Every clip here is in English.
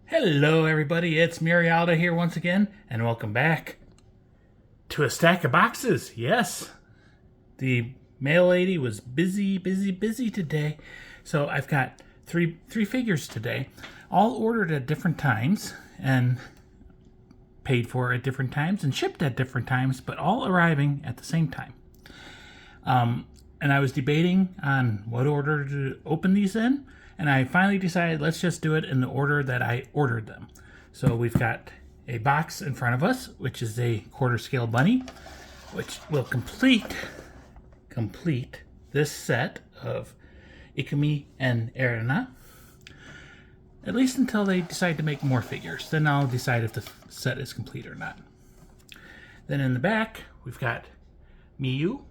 Hello everybody, it's Murialda here once again, and welcome back to a stack of boxes. Yes, the mail lady was busy today. So I've got three figures today, all ordered at different times and paid for at different times and shipped at different times, but all arriving at the same time. And I was debating on what order to open these in, and I finally decided let's just do it in the order that I ordered them. So we've got a box in front of us, which is a quarter scale bunny, which will complete this set of Ikumi and Erina, at least until they decide to make more figures. Then I'll decide if the set is complete or not. Then in the back, we've got Miyu,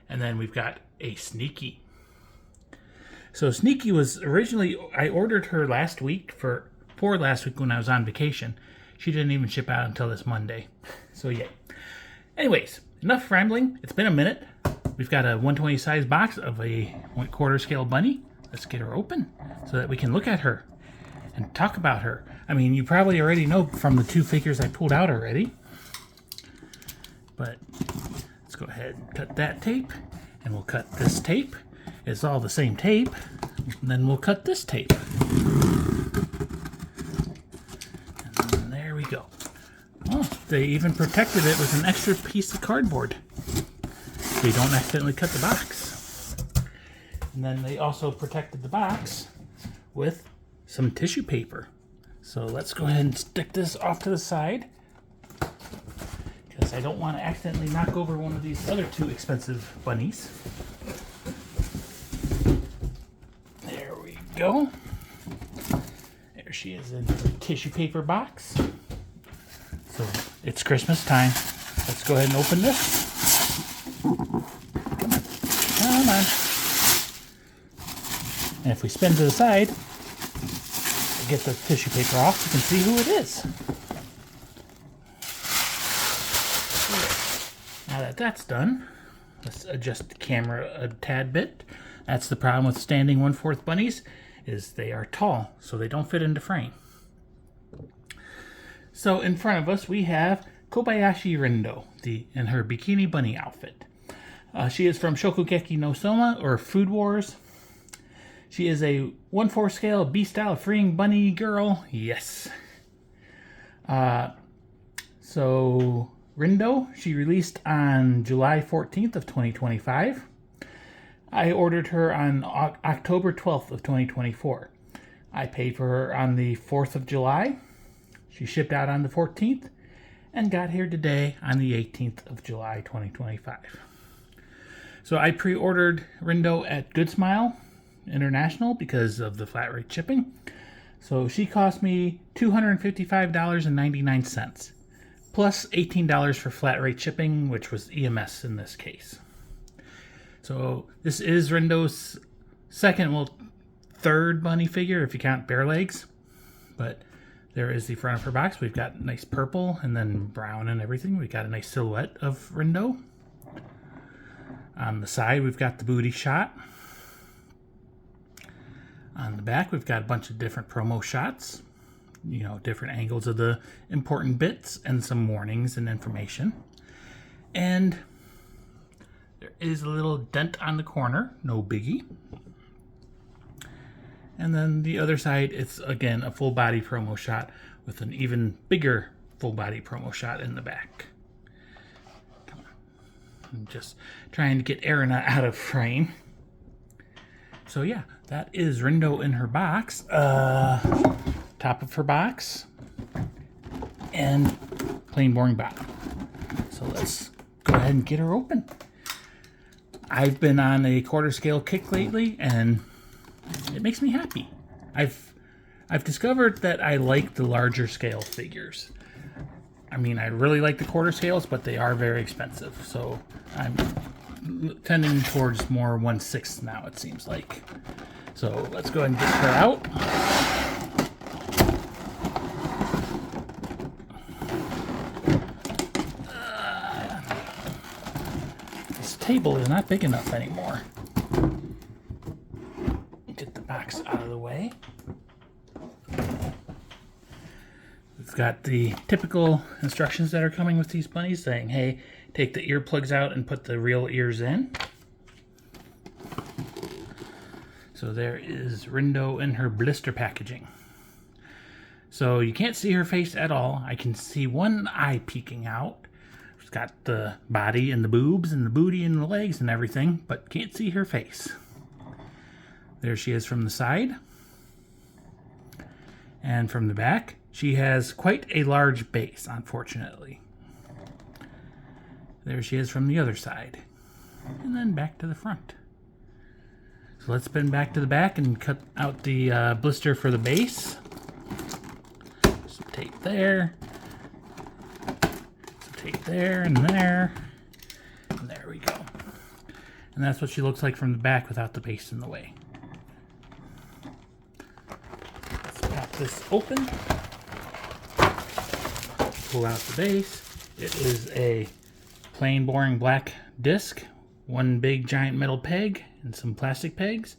and then we've got a Sneaky. So Sneaky was originally, I ordered her last week for last week when I was on vacation. She didn't even ship out until this Monday. So yeah. Anyways, enough rambling. It's been a minute. We've got a 120 size box of a quarter scale bunny. Let's get her open so that we can look at her and talk about her. I mean, you probably already know from the two figures I pulled out already. But let's go ahead and cut that tape, and we'll cut this tape. It's all the same tape. And then we'll cut this tape. And there we go. Oh, they even protected it with an extra piece of cardboard, so you don't accidentally cut the box. And then they also protected the box with some tissue paper. So let's go ahead and stick this off to the side, because I don't want to accidentally knock over one of these other two expensive bunnies. There we go. There she is in the tissue paper box. So it's Christmas time. Let's go ahead and open this. Come on. And if we spin to the side, get the tissue paper off, you can see who it is. Now that that's done, let's adjust the camera a tad bit. That's the problem with standing 1/4 bunnies, is they are tall, so they don't fit into frame. So in front of us we have Kobayashi Rindo, in her Bikini Bunny outfit. She is from Shokugeki no Souma, or Food Wars. She is a 1/4 scale B-style freeing bunny girl. Yes. So Rindo, she released on July 14th of 2025. I ordered her on October 12th of 2024. I paid for her on the 4th of July. She shipped out on the 14th and got here today on the 18th of July 2025. So I pre-ordered Rindo at Good Smile International because of the flat rate shipping. So she cost me $255.99 plus $18 for flat rate shipping, which was EMS in this case. So this is Rindo's third bunny figure if you count bare legs. But there is the front of her box. We've got nice purple and then brown and everything. We got a nice silhouette of Rindo. On the side we've got the booty shot. On the back, we've got a bunch of different promo shots, different angles of the important bits and some warnings and information. And there is a little dent on the corner, no biggie. And then the other side, it's again a full body promo shot with an even bigger full body promo shot in the back. Come on. I'm just trying to get Erina out of frame. So yeah, that is Rindo in her box. Top of her box. And plain boring bottom. So let's go ahead and get her open. I've been on a quarter scale kick lately, and it makes me happy. I've discovered that I like the larger scale figures. I mean, I really like the quarter scales, but they are very expensive. So I'm tending towards more 1/6 now, it seems like. So let's go ahead and get her out. This table is not big enough anymore. Get the box out of the way. We've got the typical instructions that are coming with these bunnies saying, hey, take the earplugs out and put the real ears in. So there is Rindo in her blister packaging. So you can't see her face at all. I can see one eye peeking out. She's got the body and the boobs and the booty and the legs and everything, but can't see her face. There she is from the side. And from the back, she has quite a large base, unfortunately. There she is from the other side. And then back to the front. So let's spin back to the back and cut out the blister for the base. Some tape there. Some tape there and there. And there we go. And that's what she looks like from the back without the base in the way. Let's pop this open. Pull out the base. It is a plain boring black disc, one big giant metal peg and some plastic pegs,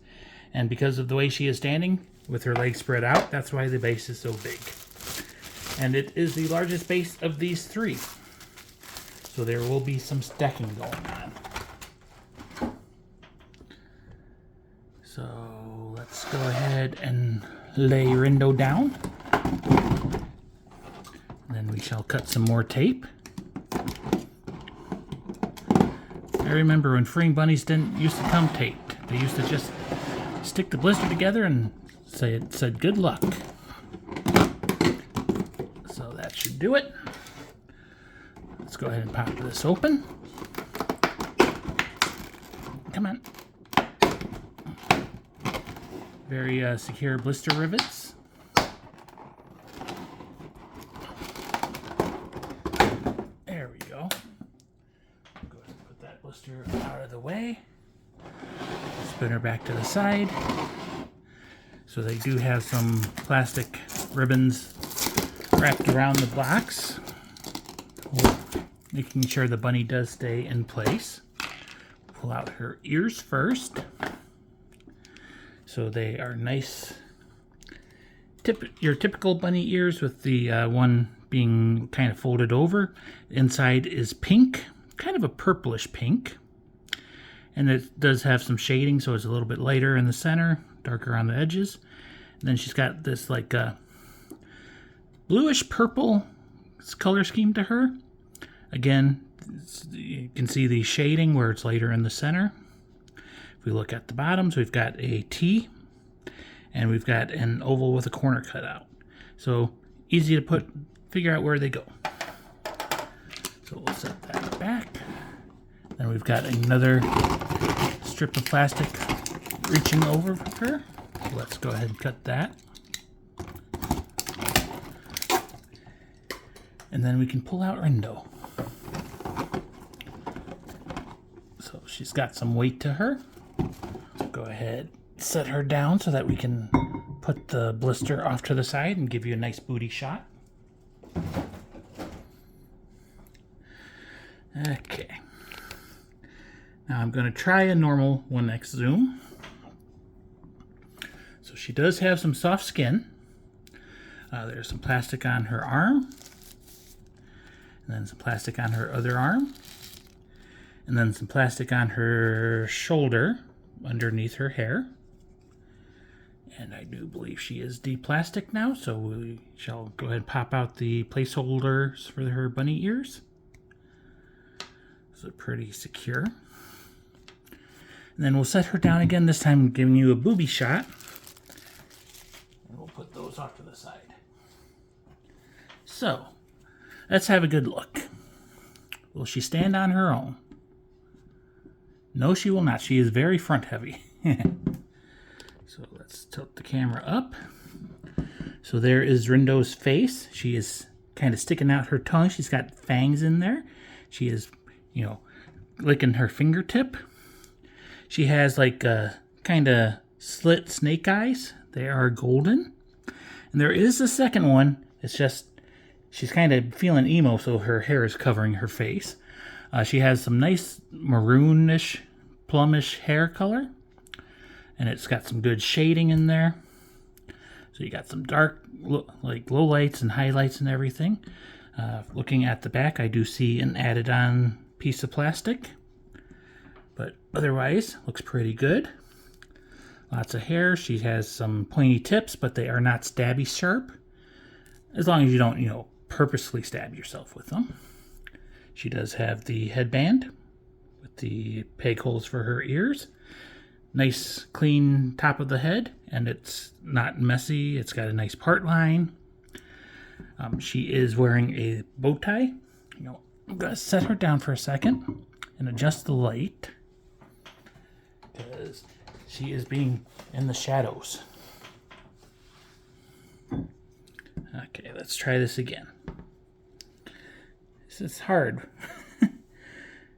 and because of the way she is standing with her legs spread out, that's why the base is so big. And it is the largest base of these three, so there will be some stacking going on. So let's go ahead and lay Rindo down. Then we shall cut some more tape. I remember when freeing bunnies didn't used to come taped. They used to just stick the blister together and say it said good luck. So that should do it. Let's go ahead and pop this open. Come on. Very secure blister rivets. Out of the way. Spin her back to the side. So they do have some plastic ribbons wrapped around the box, making sure the bunny does stay in place. Pull out her ears first. So they are nice, your typical bunny ears with the one being kind of folded over. Inside is pink, kind of a purplish pink. And it does have some shading, so it's a little bit lighter in the center, darker on the edges. And then she's got this like bluish purple color scheme to her. Again, you can see the shading where it's lighter in the center. If we look at the bottoms, we've got a T, and we've got an oval with a corner cut out. So easy to figure out where they go. So we'll set that back. Then we've got another strip of plastic reaching over her. Let's go ahead and cut that. And then we can pull out Rindo. So she's got some weight to her. Go ahead, set her down so that we can put the blister off to the side and give you a nice booty shot. Okay. Now I'm going to try a normal 1x zoom. So she does have some soft skin. There's some plastic on her arm. And then some plastic on her other arm. And then some plastic on her shoulder underneath her hair. And I do believe she is de-plastic now, so we shall go ahead and pop out the placeholders for her bunny ears. So pretty secure. And then we'll set her down again, this time giving you a booby shot. And we'll put those off to the side. So, let's have a good look. Will she stand on her own? No, she will not. She is very front heavy. So let's tilt the camera up. So there is Rindo's face. She is kind of sticking out her tongue. She's got fangs in there. She is, licking her fingertip. She has like kind of slit snake eyes. They are golden. And there is a second one. It's just she's kind of feeling emo, so her hair is covering her face. She has some nice maroonish, plumish hair color. And it's got some good shading in there. So you got some dark, like low lights and highlights and everything. Looking at the back, I do see an added on piece of plastic, but otherwise looks pretty good. Lots of hair. She has some pointy tips, but they are not stabby sharp, as long as you don't, purposely stab yourself with them. She does have the headband with the peg holes for her ears. Nice clean top of the head, and it's not messy. It's got a nice part line. She is wearing a bow tie. I'm going to set her down for a second and adjust the light, because she is being in the shadows. Okay, let's try this again. This is hard.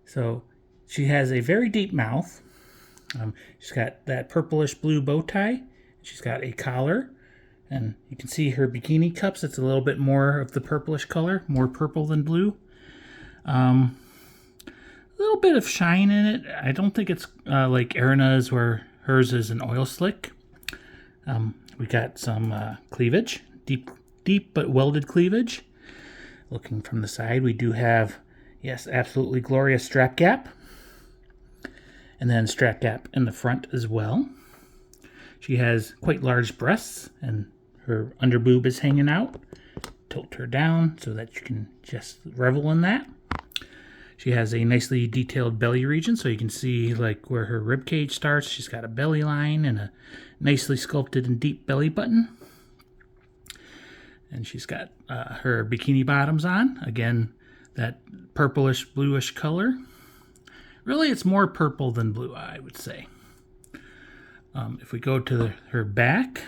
So she has a very deep mouth. She's got that purplish blue bow tie. She's got a collar, and you can see her bikini cups. It's a little bit more of the purplish color, more purple than blue. A little bit of shine in it. I don't think it's like Erina's, where hers is an oil slick. We got some cleavage, deep but welded cleavage. Looking from the side, we do have, yes, absolutely glorious strap gap. And then strap gap in the front as well. She has quite large breasts, and her under boob is hanging out. Tilt her down so that you can just revel in that. She has a nicely detailed belly region, so you can see like where her rib cage starts. She's got a belly line and a nicely sculpted and deep belly button. And she's got her bikini bottoms on. Again, that purplish bluish color. Really, it's more purple than blue, I would say. If we go to her back,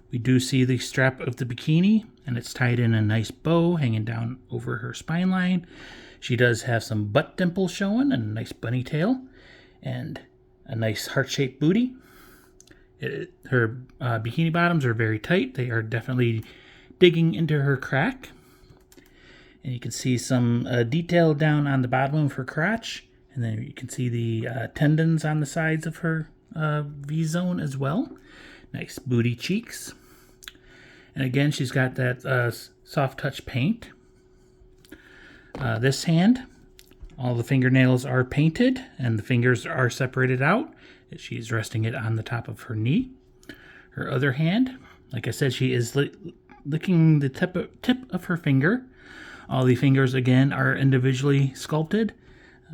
we do see the strap of the bikini, and it's tied in a nice bow hanging down over her spine line. She does have some butt dimples showing and a nice bunny tail and a nice heart-shaped booty. Her bikini bottoms are very tight. They are definitely digging into her crack. And you can see some detail down on the bottom of her crotch. And then you can see the tendons on the sides of her V-zone as well. Nice booty cheeks. And again, she's got that soft touch paint. This hand, all the fingernails are painted and the fingers are separated out. She's resting it on the top of her knee. Her other hand, like I said, she is licking the tip of her finger. All the fingers, again, are individually sculpted.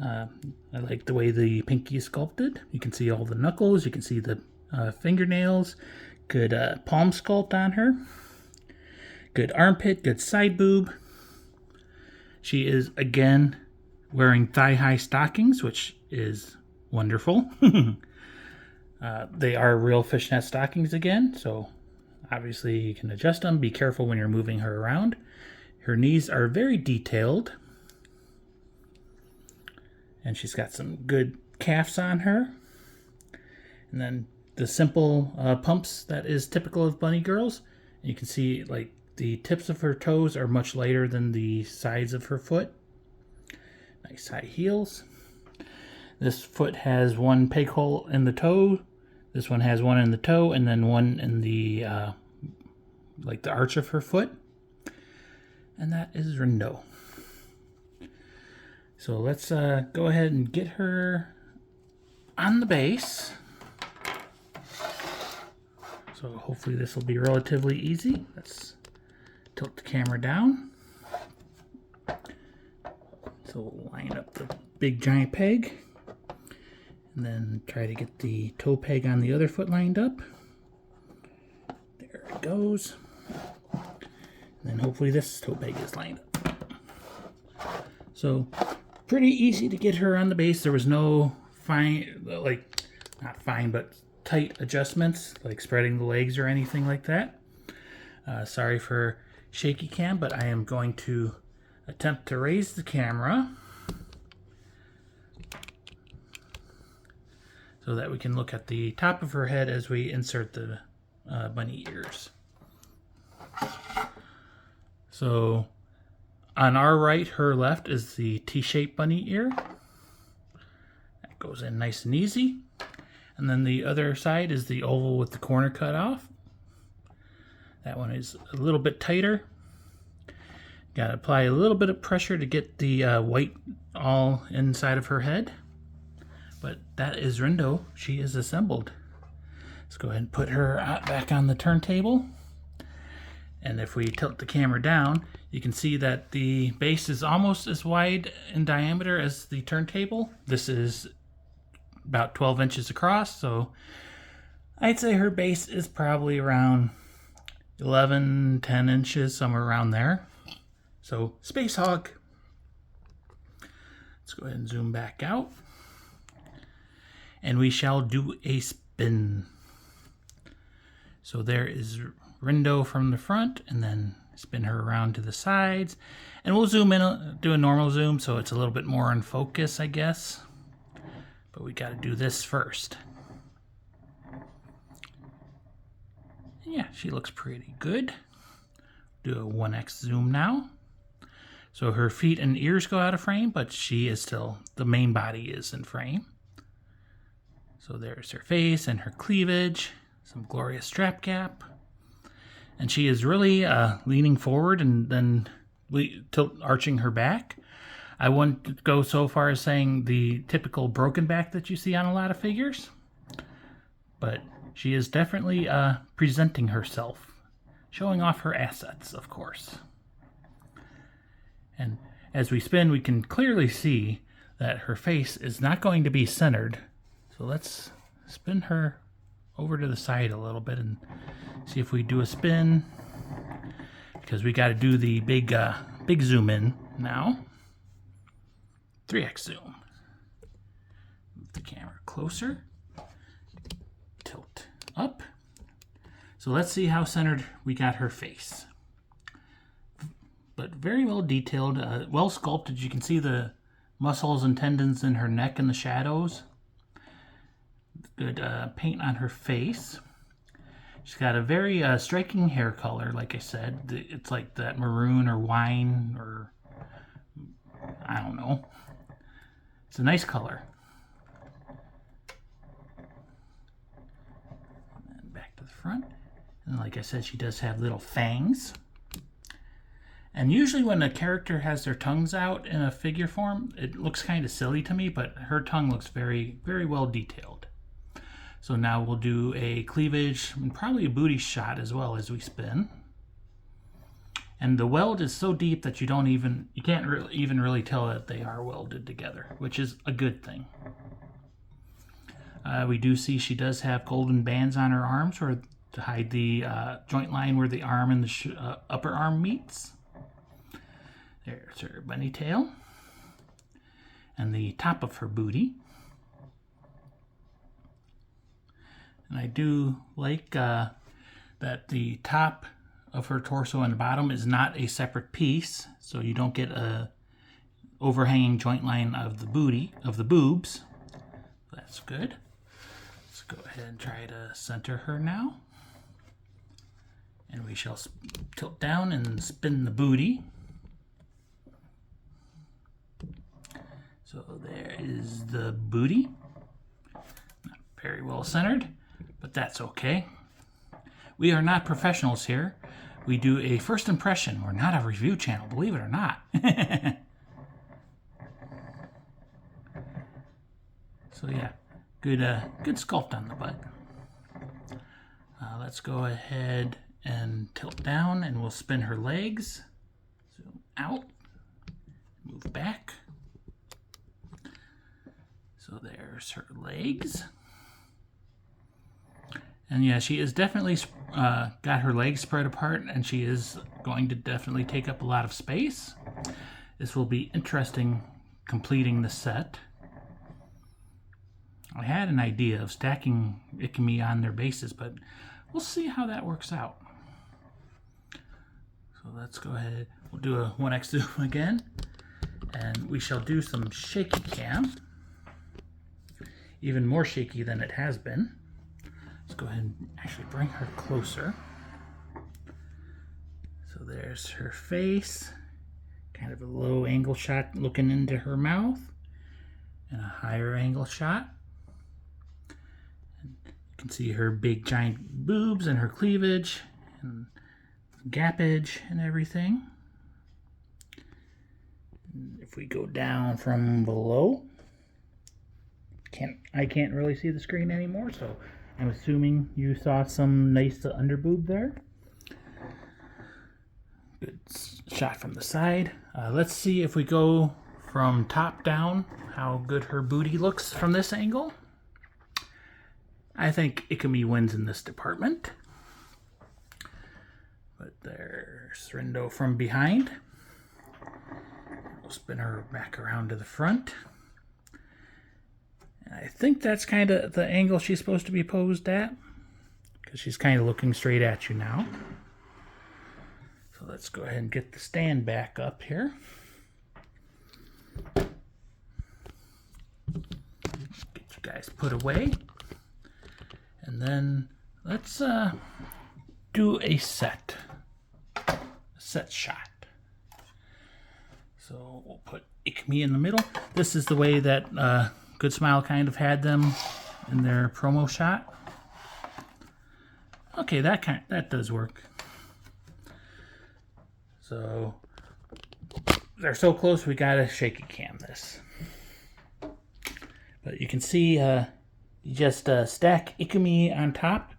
I like the way the pinky is sculpted. You can see all the knuckles. You can see the fingernails. Good palm sculpt on her. Good armpit. Good side boob. She is, again, wearing thigh-high stockings, which is wonderful. They are real fishnet stockings again, so obviously you can adjust them. Be careful when you're moving her around. Her knees are very detailed. And she's got some good calves on her. And then the simple pumps that is typical of bunny girls. And you can see like the tips of her toes are much lighter than the sides of her foot. Nice high heels. This foot has one peg hole in the toe. This one has one in the toe and then one in the like the arch of her foot. And that is Rindo. So let's go ahead and get her on the base. So hopefully this will be relatively easy. Let's tilt the camera down. So we'll line up the big giant peg. And then try to get the toe peg on the other foot lined up. There it goes. And then hopefully this toe peg is lined up. So pretty easy to get her on the base. There was no fine, like, not fine, but tight adjustments, like spreading the legs or anything like that. Sorry for shaky cam, but I am going to attempt to raise the camera so that we can look at the top of her head as we insert the bunny ears. So on our right, her left is the T-shaped bunny ear. That goes in nice and easy. And then the other side is the oval with the corner cut off. That one is a little bit tighter. Got to apply a little bit of pressure to get the white all inside of her head. But that is Rindo. She is assembled. Let's go ahead and put her back on the turntable. And if we tilt the camera down, you can see that the base is almost as wide in diameter as the turntable. This is about 12 inches across, so I'd say her base is probably around 11, 10 inches, somewhere around there. So, Space Hog. Let's go ahead and zoom back out. And we shall do a spin. So there is Rindo from the front, and then spin her around to the sides. And we'll zoom in, do a normal zoom, so it's a little bit more in focus, I guess. But we got to do this first. Yeah, she looks pretty good. Do a 1x zoom now. So her feet and ears go out of frame, but she is still, the main body is in frame. So there's her face and her cleavage, some glorious strap gap. And she is really leaning forward and then arching her back. I wouldn't go so far as saying the typical broken back that you see on a lot of figures. But she is definitely presenting herself, showing off her assets, of course. And as we spin, we can clearly see that her face is not going to be centered. So let's spin her over to the side a little bit and see if we do a spin, because we got to do the big zoom in now. 3x zoom. Move the camera closer. Tilt up. So let's see how centered we got her face. But very well detailed, well sculpted. You can see the muscles and tendons in her neck in the shadows. Good paint on her face. She's got a very striking hair color, like I said. It's like that maroon or wine, or I don't know. It's a nice color. And then back to the front. And like I said, she does have little fangs. And usually when a character has their tongues out in a figure form, it looks kind of silly to me, but her tongue looks very, very well detailed. So now we'll do a cleavage and probably a booty shot as well as we spin. And the weld is so deep that you can't even really tell that they are welded together, which is a good thing. We do see she does have golden bands on her arms to hide the joint line where the arm and the upper arm meets. There's her bunny tail and the top of her booty. And I do like that the top of her torso and the bottom is not a separate piece, so you don't get a overhanging joint line of the booty, of the boobs. That's good. Let's go ahead and try to center her now. And we shall tilt down and spin the booty. So there is the booty. Not very well centered, but that's okay. We are not professionals here. We do a first impression. We're not a review channel, believe it or not. So yeah, good sculpt on the butt. Let's go ahead and tilt down, and we'll spin her legs. Zoom out, move back. So there's her legs. And yeah, she is definitely got her legs spread apart, and she is going to definitely take up a lot of space. This will be interesting completing the set. I had an idea of stacking Ikumi on their bases, but we'll see how that works out. So let's go ahead. We'll do a 1x zoom again, and we shall do some shaky cam. Even more shaky than it has been. Let's go ahead and actually bring her closer. So there's her face, kind of a low angle shot looking into her mouth, and a higher angle shot. And you can see her big giant boobs and her cleavage, and gappage and everything. If we go down from below, I can't really see the screen anymore, so I'm assuming you saw some nice underboob there. Good shot from the side. Let's see if we go from top down how good her booty looks from this angle. I think Ikumi wins in this department. But there's Rindo from behind. We'll spin her back around to the front. And I think that's kind of the angle she's supposed to be posed at, because she's kind of looking straight at you now. So let's go ahead and get the stand back up here. Get you guys put away. And then let's do a set shot. So we'll put Ikumi in the middle. This is the way that Good Smile kind of had them in their promo shot. Okay, that does work. So they're so close, we gotta shaky cam this. But you can see you just stack Ikumi on top,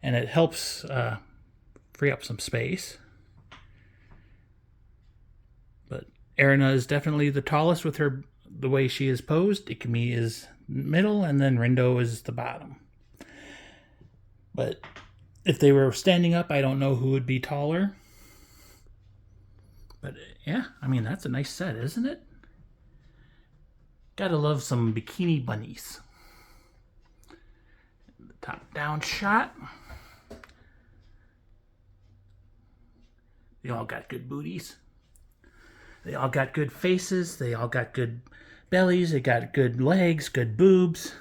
and it helps free up some space. But Erina is definitely the tallest with the way she is posed. Ikumi is middle, and then Rindo is the bottom. But if they were standing up, I don't know who would be taller. But yeah, I mean, that's a nice set, isn't it? Gotta love some bikini bunnies. The top down shot. They all got good booties. They all got good faces. They all got good bellies. They got good legs, good boobs,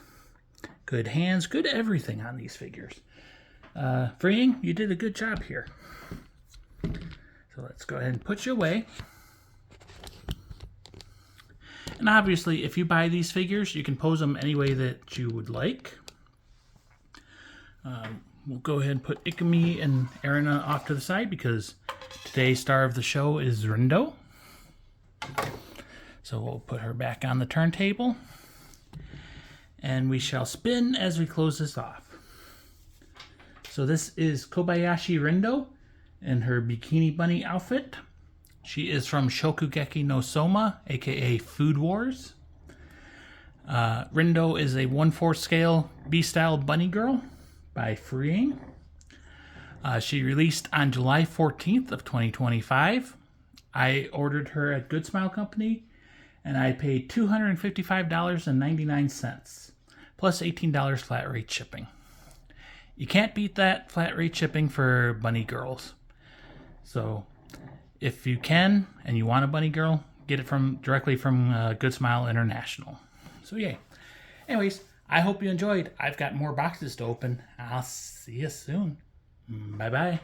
good hands, good everything on these figures. Freeing, you did a good job here. So let's go ahead and put you away. And obviously, if you buy these figures, you can pose them any way that you would like. We'll go ahead and put Ikumi and Erina off to the side because today's star of the show is Rindo. So we'll put her back on the turntable. And we shall spin as we close this off. So this is Kobayashi Rindo in her Bikini Bunny outfit. She is from Shokugeki no Souma, aka Food Wars. Rindo is a 1/4 scale B-style bunny girl by Freeing. She released on July 14th of 2025. I ordered her at Good Smile Company, and I paid $255.99, plus $18 flat rate shipping. You can't beat that flat rate shipping for bunny girls. So if you can and you want a bunny girl, get it directly from Good Smile International. So yay. Anyways, I hope you enjoyed. I've got more boxes to open. I'll see you soon. Bye-bye.